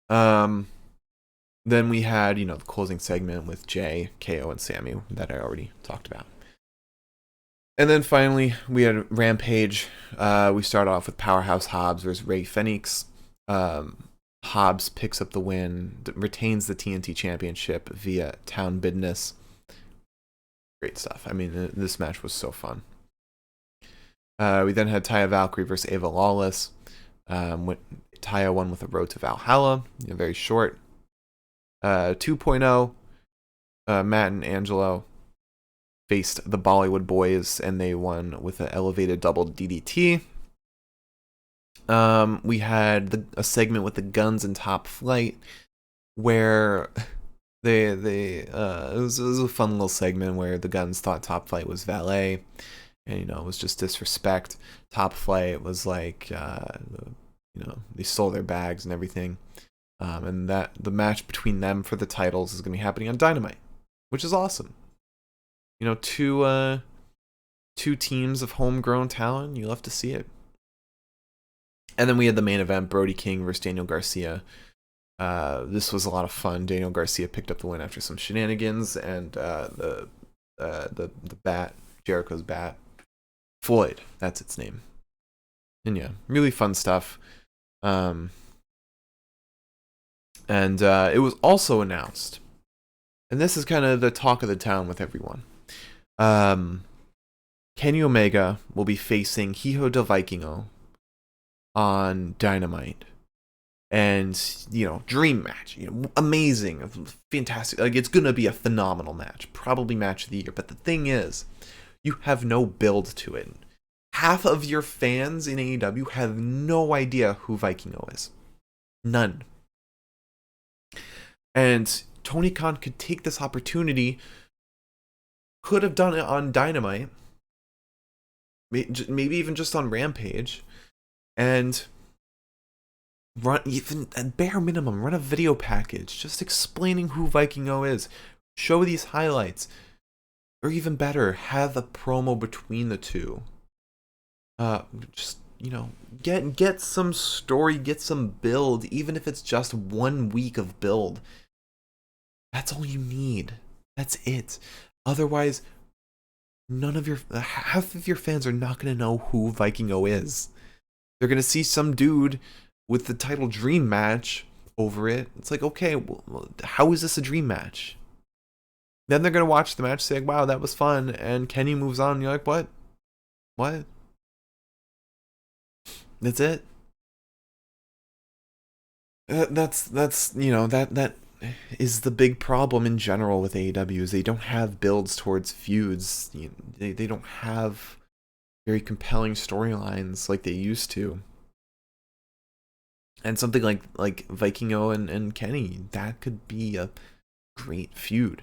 now. Then we had, you know, the closing segment with Jay, KO, and Sami that I already talked about. And then finally, we had Rampage. We start off with Powerhouse Hobbs versus Rey Fenix. Hobbs picks up the win, retains the TNT Championship via Town Business. Great stuff. I mean, this match was so fun. We then had Taya Valkyrie versus Ava Lawless. Taya won with a Road to Valhalla, you know, very short. 2.0, Matt and Angelo faced the Bollywood Boys, and they won with an elevated double DDT. We had a segment with the Guns and Top Flight, where it was a fun little segment where the Guns thought Top Flight was valet, and, you know, it was just disrespect. Top Flight was like, you know, they stole their bags and everything. And that the match between them for the titles is going to be happening on Dynamite, which is awesome. You know, two teams of homegrown talent. You love to see it. And then we had the main event, Brody King versus Daniel Garcia. This was a lot of fun. Daniel Garcia picked up the win after some shenanigans, and the bat, Jericho's bat, Floyd, that's its name. And yeah, really fun stuff. And it was also announced, and this is kind of the talk of the town with everyone. Kenny Omega will be facing Hijo del Vikingo on Dynamite And, dream match, amazing, fantastic. Like, it's gonna be a phenomenal match, probably match of the year. But the thing is, you have no build to it. Half of your fans in AEW have no idea who Vikingo is. None. And Tony Khan could take this opportunity, could have done it on Dynamite, maybe even just on Rampage, and run, even at bare minimum, run a video package just explaining who Vikingo is. Show these highlights. Or even better, have a promo between the two. Just, get some story, get some build, even if it's just 1 week of build. That's all you need. That's it. Otherwise, half of your fans are not going to know who Vikingo is. They're going to see some dude with the title dream match over it. It's like, okay, well, how is this a dream match? Then they're going to watch the match, say, wow, that was fun, and Kenny moves on, and you're like, what? What? That's it? That is the big problem in general with AEW, is they don't have builds towards feuds. They don't have very compelling storylines like they used to. And something like Vikingo and Kenny, that could be a great feud.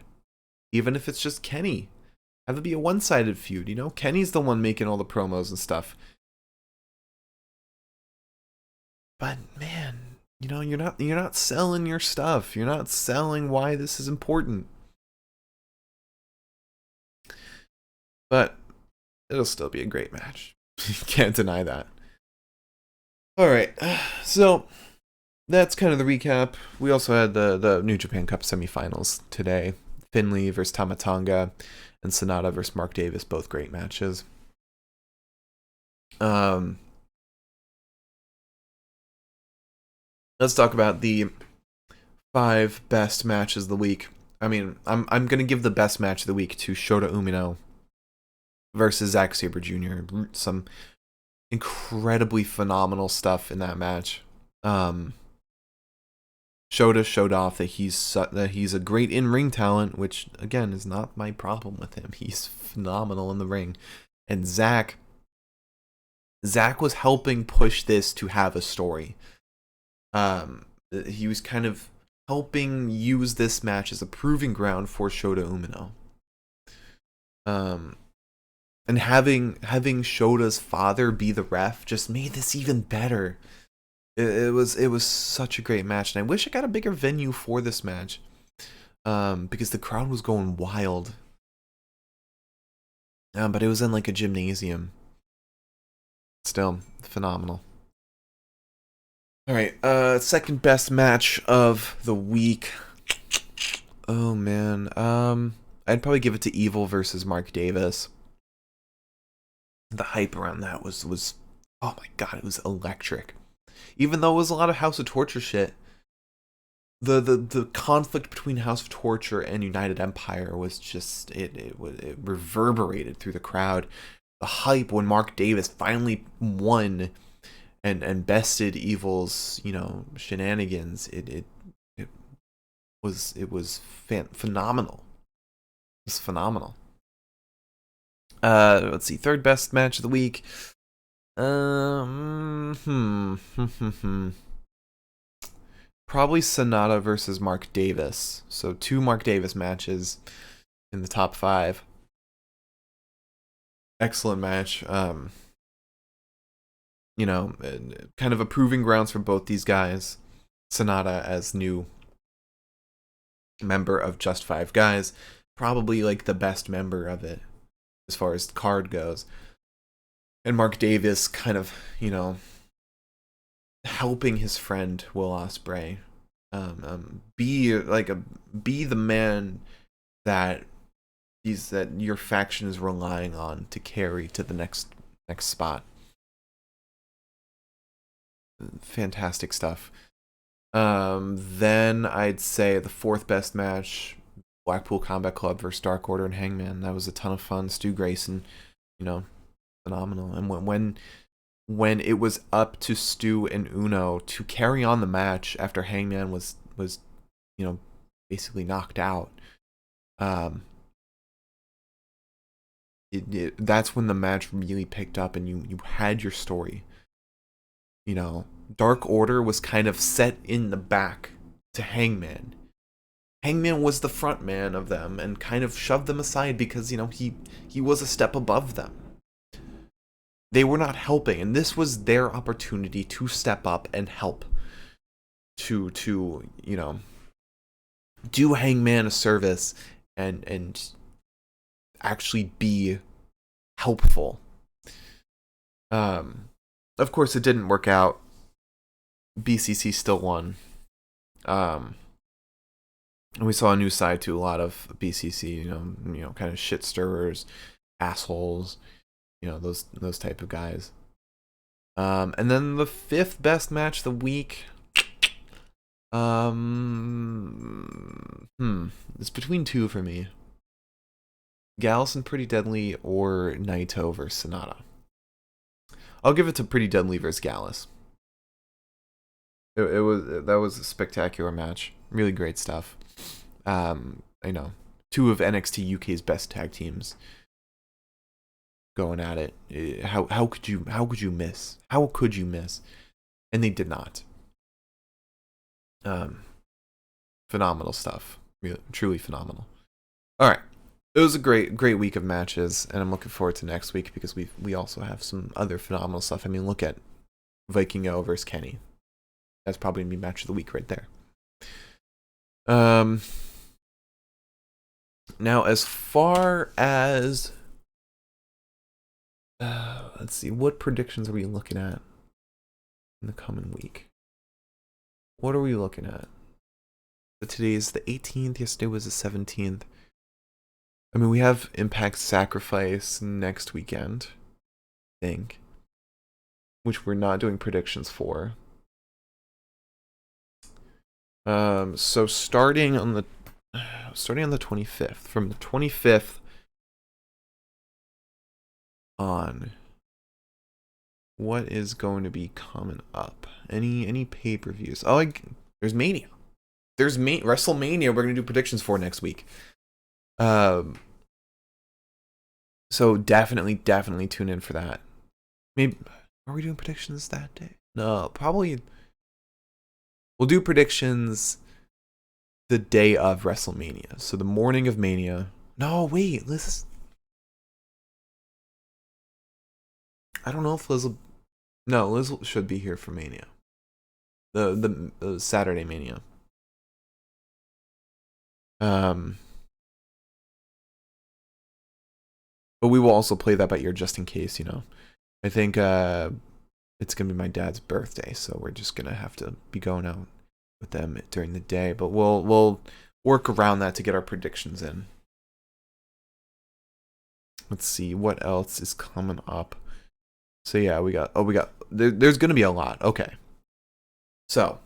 Even if it's just Kenny. Have it be a one-sided feud, Kenny's the one making all the promos and stuff. But man, you're not selling your stuff. You're not selling why this is important. But it'll still be a great match. You can't deny that. Alright, so that's kind of the recap. We also had the New Japan Cup semifinals today. Finley versus Tama Tonga, and Sonata versus Mark Davis, both great matches. Let's talk about the 5 best matches of the week. I mean, I'm gonna give the best match of the week to Shota Umino versus Zack Sabre Jr. Some incredibly phenomenal stuff in that match. Shota showed off that he's a great in-ring talent, which again is not my problem with him. He's phenomenal in the ring. And Zack was helping push this to have a story. He was kind of helping use this match as a proving ground for Shota Umino. And having Shota's father be the ref just made this even better. It was such a great match, and I wish I got a bigger venue for this match, because the crowd was going wild. But it was in like a gymnasium. Still phenomenal. All right, second best match of the week. Oh man, I'd probably give it to Evil versus Mark Davis. The hype around that was oh my god, it was electric. Even though it was a lot of House of Torture shit, the conflict between House of Torture and United Empire was just it reverberated through the crowd. The hype when Mark Davis finally won and bested Evil's shenanigans, it was phenomenal. It was phenomenal. Let's see, third best match of the week. Probably Sonata versus Mark Davis. So 2 Mark Davis matches in the top 5. Excellent match. Kind of a proving grounds for both these guys. Sonata as new member of Just 5 Guys, probably like the best member of it as far as the card goes. And Mark Davis kind of, helping his friend Will Ospreay be the man that your faction is relying on to carry to the next spot. Fantastic stuff. Then I'd say the 4th best match, Blackpool Combat Club versus Dark Order and Hangman. That was a ton of fun. Stu Grayson, phenomenal. And when when it was up to Stu and Uno to carry on the match after Hangman was basically knocked out. That's when the match really picked up, and you had your story. Dark Order was kind of set in the back to Hangman. Hangman was the front man of them and kind of shoved them aside because, he was a step above them. They were not helping, and this was their opportunity to step up and help. To do Hangman a service and actually be helpful. Of course, it didn't work out. BCC still won. And we saw a new side to a lot of BCC, kind of shit stirrers, assholes, those type of guys. And then the fifth best match of the week. It's between two for me. Gallus and Pretty Deadly or Naito versus Sonata. I'll give it to Pretty Deadly versus Gallus. That was a spectacular match. Really great stuff. I know, two of NXT UK's best tag teams going at it. How could you miss? How could you miss? And they did not. Phenomenal stuff. Really, truly phenomenal. All right. It was a great week of matches, and I'm looking forward to next week because we also have some other phenomenal stuff. I mean, look at Vikingo versus Kenny. That's probably gonna be match of the week right there. Now, as far as let's see, what predictions are we looking at in the coming week? What are we looking at? So today is the 18th. Yesterday was the 17th. I mean, we have Impact Sacrifice next weekend, I think, which we're not doing predictions for. So starting on the 25th, from the 25th on, what is going to be coming up? Any pay-per-views? Oh, there's Mania. There's WrestleMania. We're gonna do predictions for next week. So definitely tune in for that. Maybe, are we doing predictions that day? No, probably. We'll do predictions the day of WrestleMania. So the morning of Mania. No, wait, Liz. I don't know if Liz will. No, Liz should be here for Mania. The Saturday Mania. But we will also play that by ear just in case, I think it's gonna be my dad's birthday, so we're just gonna have to be going out with them during the day. But we'll work around that to get our predictions in. Let's see what else is coming up. So yeah, there's gonna be a lot. Okay. So,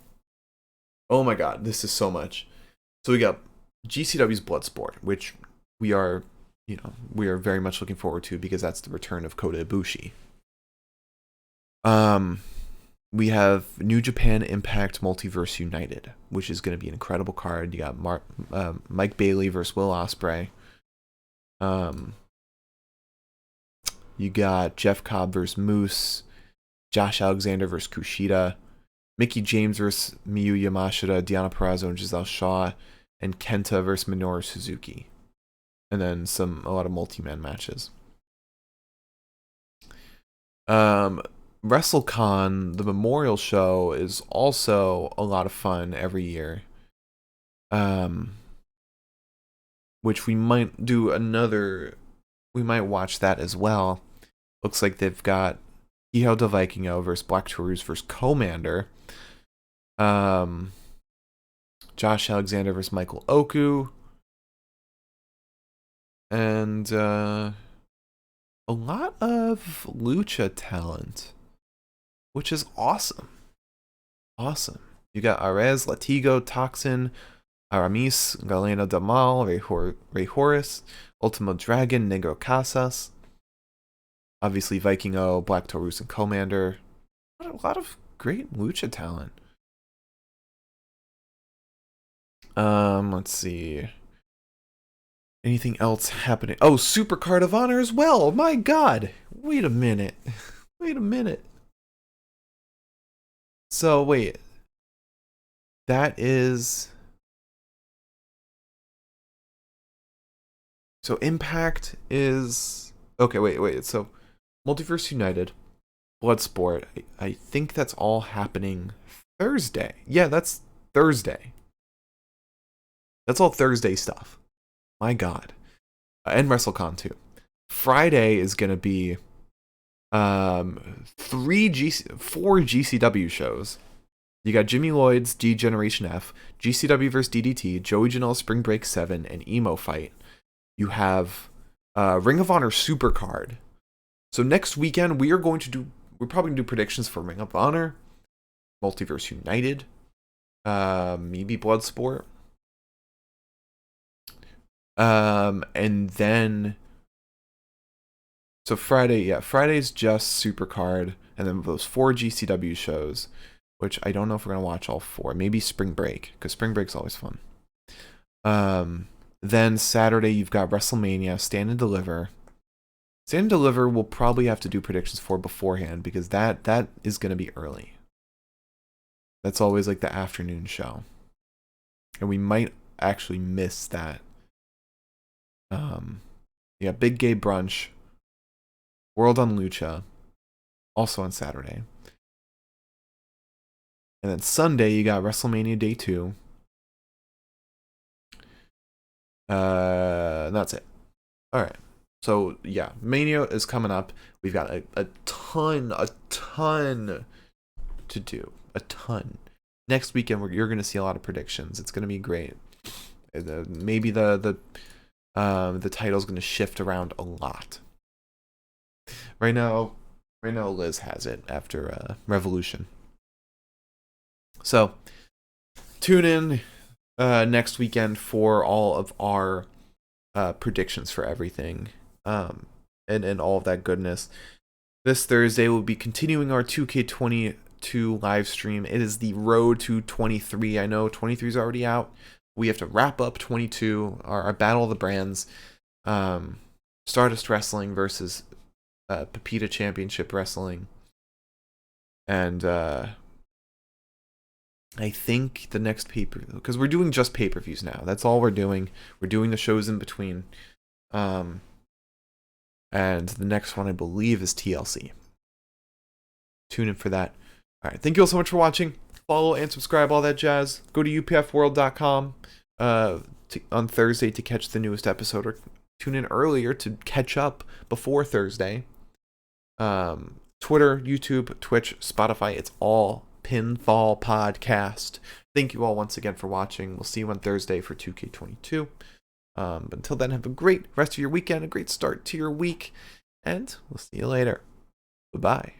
oh my god, this is so much. So we got GCW's Bloodsport, which we are very much looking forward to because that's the return of Kota Ibushi. We have New Japan Impact Multiverse United, which is going to be an incredible card. You got Mike Bailey versus Will Ospreay. You got Jeff Cobb versus Moose, Josh Alexander versus Kushida, Mickey James versus Miyu Yamashita, Deonna Purrazzo and Giselle Shaw, and Kenta versus Minoru Suzuki. And then a lot of multi-man matches. WrestleCon, the memorial show, is also a lot of fun every year. Which we might do we might watch that as well. Looks like they've got Hijo del Vikingo versus Black Taurus versus Commander. Josh Alexander versus Michael Oku. And a lot of lucha talent, which is awesome. Awesome. You got Arez, Latigo, Toxin, Aramis, Galeno Damal, Rey Horus, Ultimo Dragon, Negro Casas. Obviously, Vikingo, Black Taurus, and Commander. A lot of great Lucha talent. Let's see. Anything else happening? Oh, Super Card of Honor as well. My God. Wait a minute. Wait a minute. So, wait. That is... So, Impact is... Okay, wait. So, Multiverse United, Bloodsport. I think that's all happening Thursday. Yeah, that's Thursday. That's all Thursday stuff. My God. And WrestleCon, too. Friday is going to be... 4 GCW shows. You got Jimmy Lloyd's D Generation F, GCW vs DDT, Joey Janela Spring Break 7, and Emo Fight. You have Ring of Honor Supercard. So next weekend we're probably gonna do predictions for Ring of Honor, Multiverse United, maybe Bloodsport, and then. So Friday's just Supercard, and then those 4 GCW shows, which I don't know if we're gonna watch all 4. Maybe Spring Break, because Spring Break's always fun. Then Saturday you've got WrestleMania, Stand and Deliver. Stand and Deliver we'll probably have to do predictions for beforehand, because that is gonna be early. That's always like the afternoon show, and we might actually miss that. Yeah, Big Gay Brunch. World on Lucha, also on Saturday. And then Sunday, you got WrestleMania Day 2. And that's it. Alright. So, yeah, Mania is coming up. We've got a ton to do. A ton. Next weekend, you're going to see a lot of predictions. It's going to be great. Maybe the title's going to shift around a lot. Right now Liz has it after Revolution. So tune in next weekend for all of our predictions for everything, and all of that goodness. This Thursday we'll be continuing our 2K22 live stream. It is the road to 23. I know 23 is already out. We have to wrap up 22, our Battle of the Brands, Stardust Wrestling versus Pepita Championship Wrestling. And I think the next pay-per-view, because we're doing just pay-per-views now. That's all we're doing. We're doing the shows in between. And the next one, I believe, is TLC. Tune in for that. All right. Thank you all so much for watching. Follow and subscribe, all that jazz. Go to upfworld.com on Thursday to catch the newest episode, or tune in earlier to catch up before Thursday. Twitter, YouTube, Twitch, Spotify, it's all Pinfall Podcast. Thank you all once again for watching. We'll see you on Thursday for 2K22. But until then, have a great rest of your weekend, a great start to your week, and we'll see you later. Bye-bye.